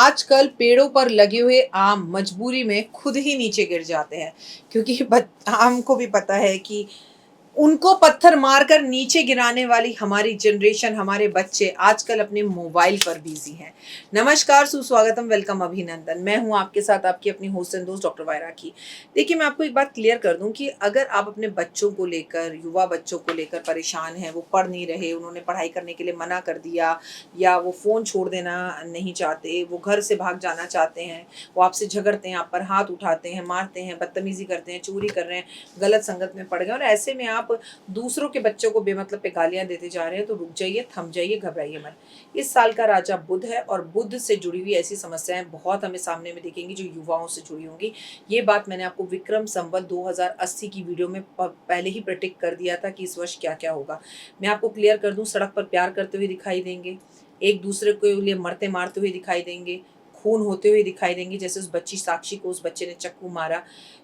आजकल पेड़ों पर लगे हुए आम मजबूरी में खुद ही नीचे गिर जाते हैं क्योंकि आम को भी पता है कि उनको पत्थर मारकर नीचे गिराने वाली हमारी जनरेशन, हमारे बच्चे आजकल अपने मोबाइल पर बिजी हैं। नमस्कार, सुस्वागतम, वेलकम, अभिनंदन। मैं हूं आपके साथ आपकी अपनी होस्ट एंड दोस्त डॉक्टर वायरा की। देखिए, मैं आपको एक बात क्लियर कर दूं कि अगर आप अपने बच्चों को लेकर, युवा बच्चों को लेकर परेशान हैं, वो पढ़ नहीं रहे, उन्होंने पढ़ाई करने के लिए मना कर दिया, या वो फ़ोन छोड़ देना नहीं चाहते, वो घर से भाग जाना चाहते हैं, वो आपसे झगड़ते हैं, आप पर हाथ उठाते हैं, मारते हैं, बदतमीजी करते हैं, चोरी कर रहे हैं, गलत संगत में पड़ गए और ऐसे में आप दूसरों के बच्चों को बेमतलब पे गालियाँ देते जा रहे हैं, तो रुक जाइए, थम जाइए, घबराइए मत। इस साल का राजा बुध है और बुध से जुड़ी हुई ऐसी समस्याएँ बहुत हमें सामने में दिखेंगी जो युवाओं से जुड़ी होंगी। ये बात मैंने आपको विक्रम संवत 2080 की वीडियो में पहले ही प्रेडिक्ट कर दिया था कि इस वर्ष क्या-क्या होगा। मैं आपको क्लियर कर दूँ, सड़क पर प्यार करते हुए दिखाई देंगे, एक दूसरे के लिए मरते मारते हुए दिखाई देंगे, खून होते हुए दिखाई देंगी, जैसे उस बच्ची साक्षी को उस बच्चे ने चाकू मारा।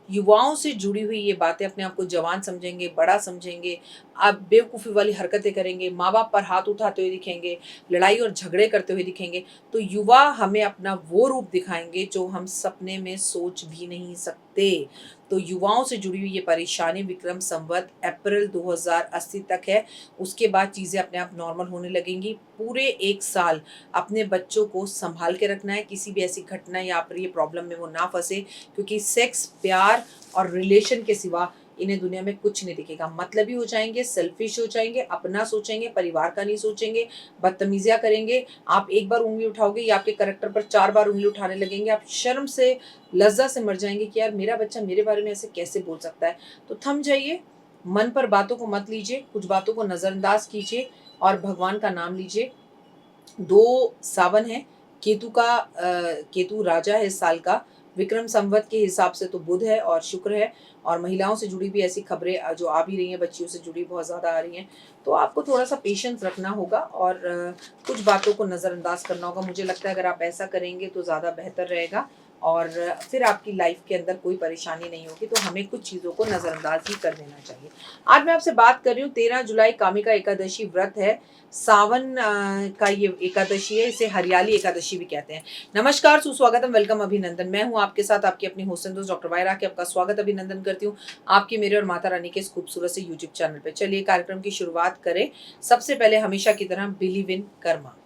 युवाओं से जुड़ी हुई ये बातें, अपने आप को जवान समझेंगे, बड़ा समझेंगे, आप बेवकूफ़ी वाली हरकतें करेंगे, माँ-बाप पर हाथ उठाते हुए दिखेंगे, लड़ाई और झगड़े करते हुए दिखेंगे, तो युवा हमें अपना वो रूप दिखाएँगे जो हम सपने में सोच भी नहीं सकते। तो युवाओं से जुड़ी हुई ये परेशानी विक्रम संवत अप्रैल 2080 तक है, उसके बाद चीज़ें अपने आप नॉर्मल होने लगेंगी। पूरे 1 साल अपने बच्चों को सँभाल के रखना है, किसी भी ऐसी घटना या अप्रिय प्रॉब्लम में वो ना फँसे, क्योंकि सेक्स, प्यार और रिलेशन के सिवा इन्हें दुनिया में कुछ नहीं दिखेगा। मतलबी हो जाएँगे, सेल्फिश हो जाएँगे, अपना सोचेंगे, परिवार का नहीं सोचेंगे, बदतमीज़ियाँ करेंगे। आप एक बार उँगली उठाओगे, ये आपके करैक्टर पर 4 बार उँगली उठाने लगेंगे। आप शर्म से, लज्जा से मर जाएँगे कि यार मेरा बच्चा मेरे बारे में ऐसे कैसे बोल सकता है। तो थम जाइए, मन पर बातों को मत लीजिए, कुछ बातों को नज़रअंदाज कीजिए और भगवान का नाम लीजिए। 2 सावन है, केतु राजा है इस साल का, विक्रम संवत के हिसाब से तो बुध है और शुक्र है, और महिलाओं से जुड़ी भी ऐसी खबरें जो आ भी रही हैं, बच्चियों से जुड़ी बहुत ज़्यादा आ रही हैं। तो आपको थोड़ा-सा पेशेंस रखना होगा और कुछ बातों को नज़रअंदाज करना होगा। मुझे लगता है अगर आप ऐसा करेंगे तो ज़्यादा बेहतर रहेगा और फिर आपकी लाइफ़ के अंदर कोई परेशानी नहीं होगी, तो हमें कुछ चीज़ों को नज़रअंदाज ही कर देना चाहिए। आज मैं आपसे बात कर रही हूँ, 13 जुलाई कामिका एकादशी व्रत है। सावन का ये एकादशी है, इसे हरियाली एकादशी भी कहते हैं। नमस्कार, सुस्वागतम, वेलकम, अभिनंदन। मैं हूँ आपके साथ आपकी अपनी होस्ट एंड दोस्त डॉक्टर वायरा के आपका स्वागत अभिनंदन करती हूँ आपके, मेरे और माता रानी के इस खूबसूरत से यूट्यूब चैनल पे। चलिए कार्यक्रम की शुरुआत करें। सबसे पहले हमेशा की तरह बिलीव इन कर्मा।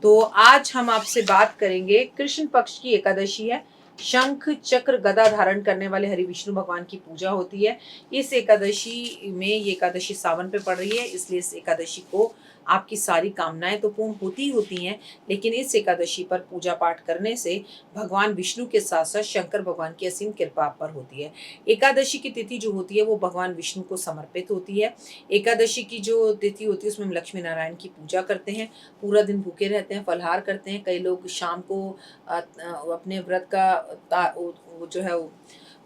तो आज हम आपसे बात करेंगे, कृष्ण पक्ष की एकादशी है। शंख चक्र गदा धारण करने वाले हरि विष्णु भगवान की पूजा होती है। इस एकादशी में, ये एकादशी सावन पे पड़ रही है, इसलिए इस एकादशी को आपकी सारी कामनाएं तो पूर्ण होती हैं, लेकिन इस एकादशी पर पूजा पाठ करने से भगवान विष्णु के साथ साथ शंकर भगवान की असीम कृपा आप पर होती है। एकादशी की तिथि जो होती है वो भगवान विष्णु को समर्पित होती है। एकादशी की जो तिथि होती है उसमें हम लक्ष्मी नारायण की पूजा करते हैं, पूरा दिन भूखे रहते हैं, फलाहार करते हैं। कई लोग शाम को अपने व्रत का वो जो है वो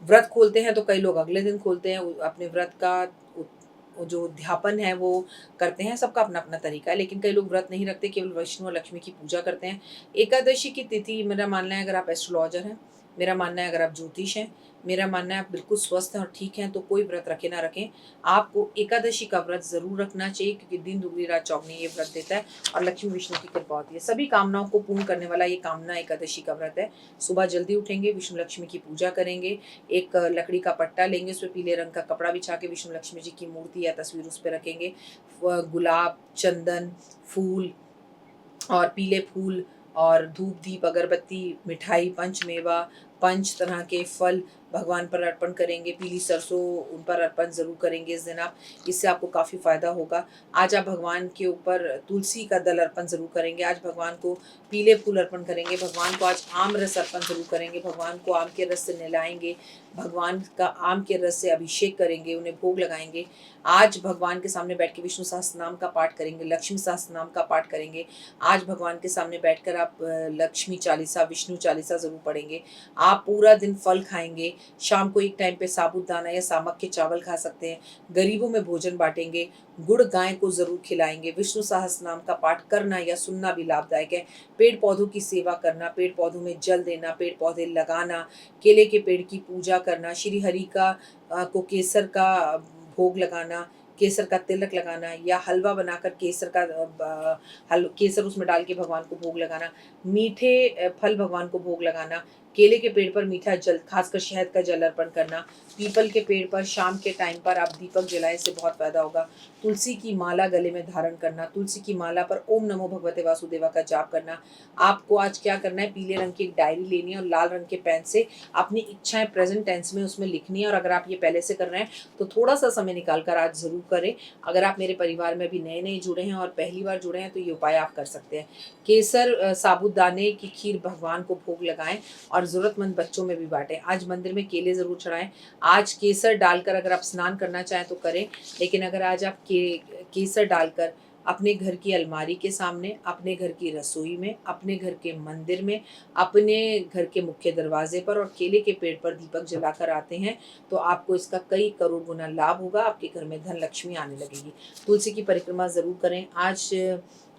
व्रत खोलते हैं, तो कई लोग अगले दिन खोलते हैं। अपने व्रत का वो जो उद्यापन है वो करते हैं। सबका अपना अपना तरीका है, लेकिन कई लोग व्रत नहीं रखते, केवल विष्णु और लक्ष्मी की पूजा करते हैं। एकादशी की तिथि, मेरा मानना है, अगर आप एस्ट्रोलॉजर हैं, मेरा मानना है अगर आप ज्योतिष हैं, मेरा मानना है आप बिल्कुल स्वस्थ हैं और ठीक हैं, तो कोई व्रत रखें ना रखें, आपको एकादशी का व्रत ज़रूर रखना चाहिए, क्योंकि दिन दुगनी रात चौगनी ये व्रत देता है और लक्ष्मी विष्णु की कृपा होती है। सभी कामनाओं को पूर्ण करने वाला ये कामना एकादशी का व्रत है। सुबह जल्दी उठेंगे, विष्णु लक्ष्मी की पूजा करेंगे, एक लकड़ी का पट्टा लेंगे, उसपे पीले रंग का कपड़ा बिछा के विष्णु लक्ष्मी जी की मूर्ति या तस्वीर उस पे रखेंगे। गुलाब, चंदन, फूल और पीले फूल और धूप, दीप, अगरबत्ती, मिठाई, पंचमेवा, 5 तरह के फल भगवान पर अर्पण करेंगे। पीली सरसों उन पर अर्पण ज़रूर करेंगे इस दिन आप, इससे आपको काफ़ी फ़ायदा होगा। आज आप भगवान के ऊपर तुलसी का दल अर्पण ज़रूर करेंगे, आज भगवान को पीले फूल अर्पण करेंगे, भगवान को आज आम रस अर्पण ज़रूर करेंगे, भगवान को आम के रस से नहलाएँगे, भगवान का आम के रस से अभिषेक करेंगे, उन्हें भोग लगाएँगे। आज भगवान के सामने बैठ के विष्णु सहस्त्रनाम का पाठ करेंगे, लक्ष्मी सहस्त्रनाम का पाठ करेंगे। आज भगवान के सामने बैठकर आप लक्ष्मी चालीसा, विष्णु चालीसा ज़रूर पढ़ेंगे। आप पूरा दिन फल खाएँगे, शाम को एक टाइम पे साबूदाना या सामक के चावल खा सकते हैं, गरीबों में भोजन बाँटेंगे, गुड़ गाय को ज़रूर खिलाएँगे। विष्णु सहस्त्रनाम का पाठ करना या सुनना भी लाभदायक है। पेड़-पौधों की सेवा करना, पेड़-पौधों में जल देना, पेड़-पौधे लगाना, केले के पेड़ की पूजा करना, श्री हरि का को केसर का भोग लगाना, केसर का तिलक लगाना या हलवा बनाकर केसर का केसर उसमें डाल के भगवान को भोग लगाना, मीठे फल भगवान को भोग लगाना, केले के पेड़ पर मीठा जल, खासकर शहद का जल अर्पण करना, पीपल के पेड़ पर शाम के टाइम पर आप दीपक जलाएं, इससे बहुत फायदा होगा। तुलसी की माला गले में धारण करना, तुलसी की माला पर ओम नमो भगवते वासुदेवा का जाप करना। आपको आज क्या करना है, पीले रंग की एक डायरी लेनी है और लाल रंग के पेन से अपनी इच्छाएं प्रेजेंट टेंस में उसमें लिखनी है। और अगर आप ये पहले से कर रहे हैं तो थोड़ा सा समय निकाल कर आज ज़रूर करें। अगर आप मेरे परिवार में अभी नए नए जुड़े हैं और पहली बार जुड़े हैं तो ये उपाय आप कर सकते हैं। केसर साबूदाने की खीर भगवान को भोग लगाएं और ज़रूरतमंद बच्चों में भी बांटें। आज मंदिर में केले ज़रूर चढ़ाएं। आज केसर डालकर अगर आप स्नान करना चाहें तो करें, लेकिन अगर आज आप केसर डालकर अपने घर की अलमारी के सामने, अपने घर की रसोई में, अपने घर के मंदिर में, अपने घर के मुख्य दरवाजे पर और केले के पेड़ पर दीपक जलाकर आते हैं तो आपको इसका कई करोड़ गुना लाभ होगा। आपके घर में धन लक्ष्मी आने लगेगी। तुलसी की परिक्रमा ज़रूर करें। आज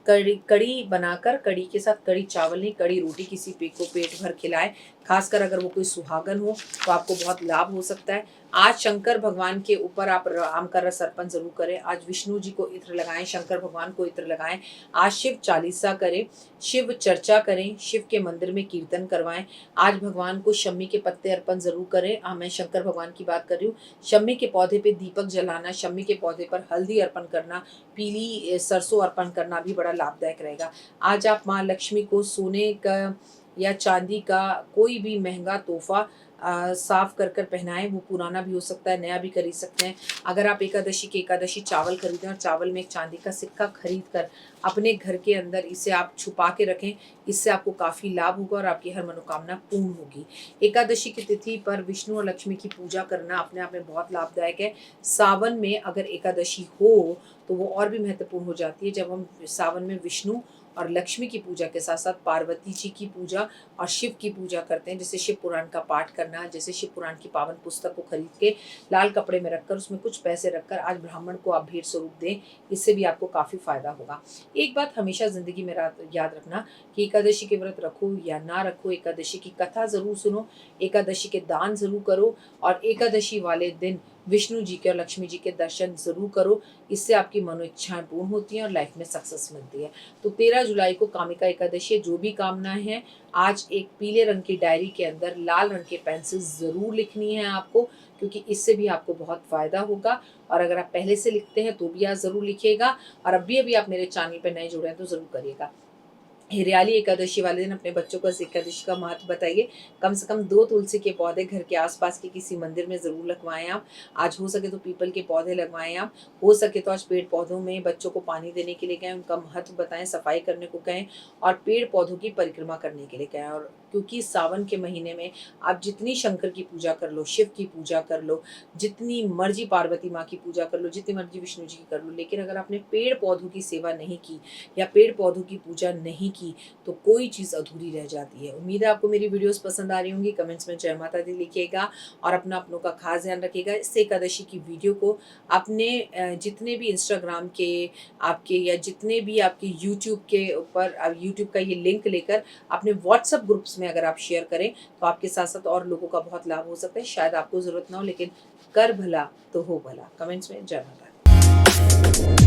कड़ी बनाकर, कड़ी के साथ कड़ी चावल नहीं, कड़ी रोटी किसी को पेट भर खिलाएं। खासकर अगर वो कोई सुहागन हो तो आपको बहुत लाभ हो सकता है। आज शंकर भगवान के ऊपर आप आम का रस अर्पण जरूर करें। आज विष्णु जी को इत्र लगाएं, शंकर भगवान को इत्र लगाएं। आज शिव चालीसा करें, शिव चर्चा करें, शिव के मंदिर में कीर्तन करवाएं। आज भगवान को शम्मी के पत्ते अर्पण जरूर करें। मैं शंकर भगवान की बात कर रही हूँ। शम्मी के पौधे पे दीपक जलाना, शम्मी के पौधे पर हल्दी अर्पण करना, पीली सरसों अर्पण करना भी बड़ा लाभदायक रहेगा। आज आप माँ लक्ष्मी को सोने का या चांदी का कोई भी महंगा तोहफा साफ कर कर पहनाएं। वो पुराना भी हो सकता है, नया भी खरीद सकते हैं। अगर आप एकादशी के एकादशी चावल खरीदें और चावल में एक चांदी का सिक्का खरीद कर अपने घर के अंदर इसे आप छुपा के रखें, इससे आपको काफ़ी लाभ होगा और आपकी हर मनोकामना पूर्ण होगी। एकादशी की तिथि पर विष्णु और लक्ष्मी की पूजा करना अपने आप में बहुत लाभदायक है। सावन में अगर एकादशी हो तो वो और भी महत्वपूर्ण हो जाती है, जब हम सावन में विष्णु और लक्ष्मी की पूजा के साथ साथ पार्वती जी की पूजा और शिव की पूजा करते हैं। जैसे शिव पुराण का पाठ करना, जैसे शिव पुराण की पावन पुस्तक को खरीद के लाल कपड़े में रखकर उसमें कुछ पैसे रखकर आज ब्राह्मण को आप भेंट स्वरूप दें, इससे भी आपको काफ़ी फायदा होगा। एक बात हमेशा ज़िंदगी में याद रखना कि एकादशी के व्रत रखो या ना रखो, एकादशी की कथा ज़रूर सुनो, एकादशी के दान ज़रूर करो और एकादशी वाले दिन विष्णु जी के और लक्ष्मी जी के दर्शन ज़रूर करो। इससे आपकी मनोइच्छाएं पूर्ण होती हैं और लाइफ में सक्सेस मिलती है। तो 13 जुलाई को कामिका एकादशी है। जो भी कामनाएं हैं आज एक पीले रंग की डायरी के अंदर लाल रंग के पेन से ज़रूर लिखनी है आपको, क्योंकि इससे भी आपको बहुत फ़ायदा होगा। और अगर आप पहले से लिखते हैं तो भी आज ज़रूर लिखिएगा। और अभी आप मेरे चैनल पर नए जुड़े हैं तो ज़रूर करिएगा। हरियाली एकादशी वाले दिन अपने बच्चों को इस एकादशी का महत्व बताइए। कम से कम 2 तुलसी के पौधे घर के आसपास के किसी मंदिर में ज़रूर लगवाएं आप। आज हो सके तो पीपल के पौधे लगवाएं आप। हो सके तो आज पेड़ पौधों में बच्चों को पानी देने के लिए कहें, उनका महत्व बताएं, सफाई करने को कहें और पेड़ पौधों की परिक्रमा करने के लिए कहें। और क्योंकि सावन के महीने में आप जितनी शंकर की पूजा कर लो, शिव की पूजा कर लो, जितनी मर्जी पार्वती माँ की पूजा कर लो, जितनी मर्जी विष्णु जी की कर लो, लेकिन अगर आपने पेड़ पौधों की सेवा नहीं की या पेड़ पौधों की पूजा नहीं की तो कोई चीज़ अधूरी रह जाती है। उम्मीद है आपको मेरी वीडियोस पसंद आ रही होंगी। कमेंट्स में जय माता दी लिखिएगा और अपनों का खास ध्यान रखिएगा। इस एकादशी की वीडियो को अपने जितने भी इंस्टाग्राम के आपके या जितने भी आपके यूट्यूब के ऊपर यूट्यूब का ये लिंक लेकर अपने व्हाट्सएप ग्रुप्स में अगर आप शेयर करें तो आपके साथ साथ और लोगों का बहुत लाभ हो सकता है। शायद आपको ज़रूरत ना हो, लेकिन कर भला तो हो भला। कमेंट्स में जय माता दी।